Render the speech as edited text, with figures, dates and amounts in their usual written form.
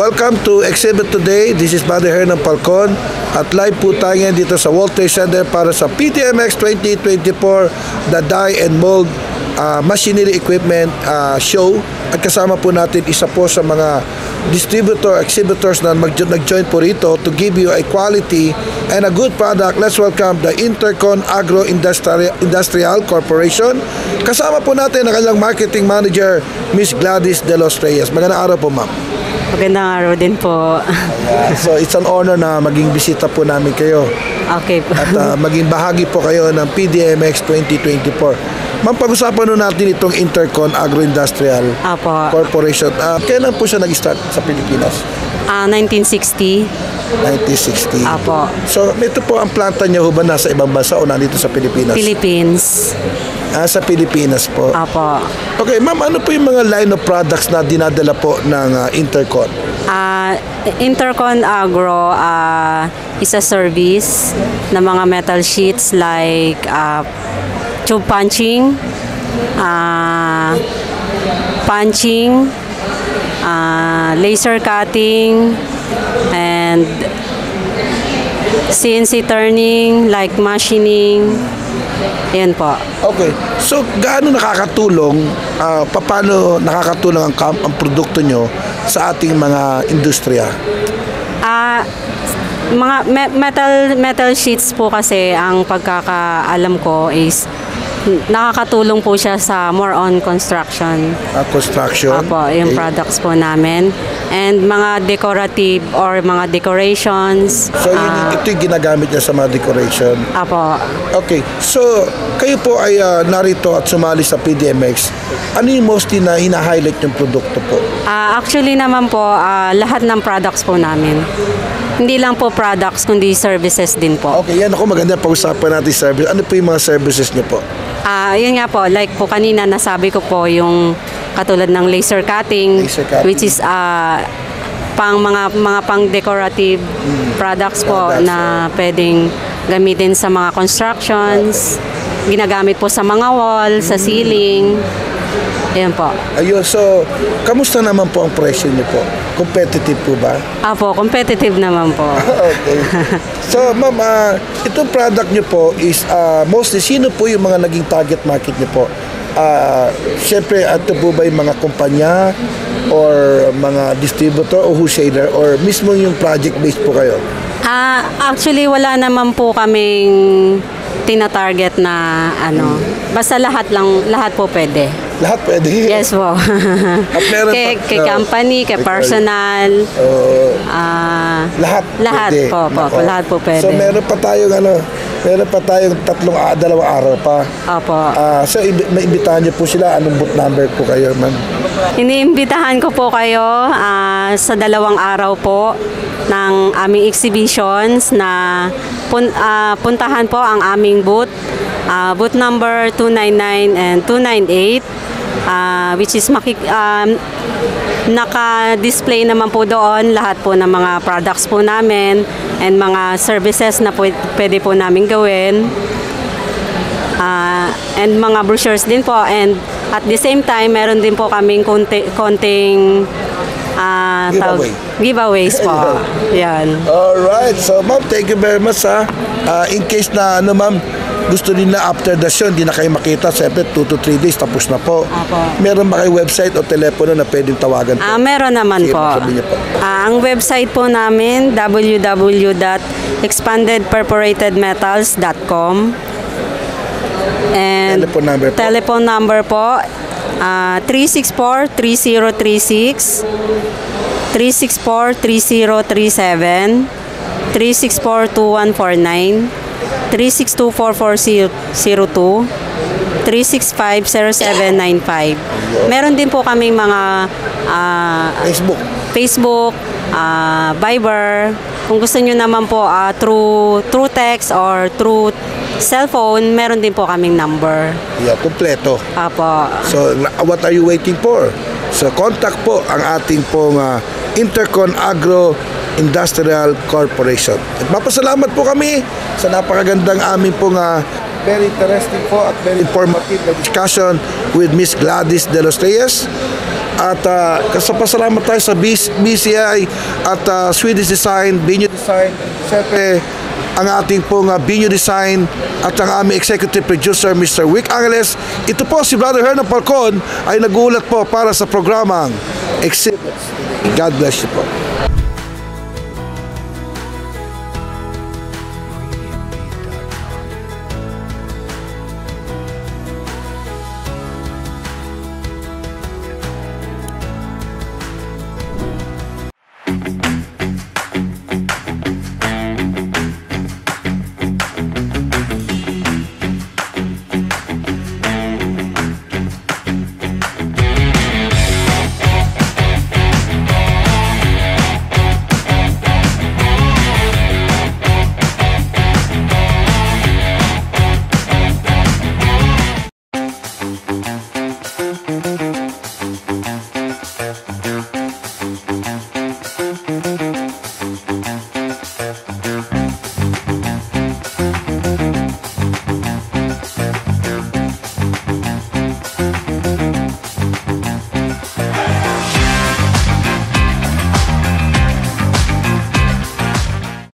welcome to Exhibit Today. This is Buddy Hernan Falcon at live po tayo ngayon dito sa World Trade Center para sa PTMX 2024, the Die and Mold Machinery Equipment Show. At kasama po natin isa po sa mga exhibitors na nag-join po rito to give you a quality and a good product. Let's welcome the Intercon Agro Industrial Corporation. Kasama po natin ang kanilang marketing manager, Miss Gladys De Los Reyes. Magandang araw po, ma'am. Magandang araw din po. So it's an honor na maging bisita po namin kayo. Okay po. At maging bahagi po kayo ng PDMX 2024. Ma'am, pag-usapan nun natin itong Intercon Agro-Industrial Corporation. Kailan po siya nag-start sa Pilipinas? 1960. 1960. Apo. So, ito po ang planta niya ba nasa ibang bansa o nandito sa Pilipinas? Philippines. Sa Pilipinas po. Apo. Okay, ma'am, ano po yung mga line of products na dinadala po ng Intercon? Intercon Agro is a service ng mga metal sheets like tube punching, laser cutting, and CNC turning, like machining. Yan po. Okay. So, gaano nakakatulong, paano nakakatulong ang produkto nyo sa ating mga industriya? Mga metal sheets po kasi ang pagkakaalam ko is nakakatulong po siya sa more on construction. Construction? Apo, yung products po namin. And mga decorative or mga decorations. So, ito yung ginagamit niya sa mga decoration? Apo. Okay. So, kayo po ay narito at sumali sa PDMX. Ano yung mostly na hina-highlight yung produkto po? Actually naman po, lahat ng products po namin. Hindi lang po products, kundi services din po. Okay, yan ako maganda pag-usapan natin service. Ano po yung mga services niyo po? Yun nga po, like po kanina nasabi ko po yung katulad ng laser cutting, which is mga pang decorative products po na pwedeng gamitin sa mga constructions, ginagamit po sa mga wall, sa ceiling. Ayan po. Ayun, so kamusta naman po ang presyo niyo po? Competitive po ba? Apo, competitive naman po. Okay. So, ma'am, itong product niyo po is mostly, sino po yung mga naging target market niyo po? Siyempre, ito po ba yung mga kumpanya or mga distributor o wholesaler or mismo yung project-based po kayo? Actually, wala naman po kaming tina-target na ano. Basta lahat po pwede. Lahat pwede? Yes po. Kay company, kay personal. Lahat pwede. Lahat po pwede. So meron pa tayong dalawang araw pa. Opo. So maimbitahan niyo po sila. Anong booth number po kayo, ma'am? Iniimbitahan ko po kayo sa 2 araw po ng aming exhibitions na puntahan po ang aming booth. Booth number 299 and 298. Which is naka-display naman po doon lahat po ng mga products po namin and mga services na pwede po namin gawin, and mga brochures din po, and at the same time meron din po kaming konting giveaways po. Yan. Alright, so ma'am, thank you very much in case na ma'am, gusto nila after the show, hindi na kayo makita, siyempre 2 to 3 days, tapos na po. Meron ba kayo website o telepono na pwedeng tawagan po? Meron naman po. Ang website po namin, www.expandedperforatedmetals.com. And telephone number po, 364-3036, 364-3037, 364-2149, 362-4402, 365-0795. Meron din po kaming mga Facebook, Viber. Kung gusto nyo naman po through text or through cellphone, meron din po kaming number. Yeah, kompleto. Apo. So, what are you waiting for? So, contact po ang ating pong Intercon Agro Industrial Corporation. At mapasalamat po kami sa napakagandang aming pong very interesting po at very informative discussion with Miss Gladys De Los Reyes. At kasapasalamat tayo sa BCI at Swedish Design, Binyo Design, siyempre ang ating pong Binyo Design at ang aming executive producer Mr. Wick Angeles. Ito po si Brother Hernan Falcon ay nagulat po para sa programang Exhibits. God bless you po.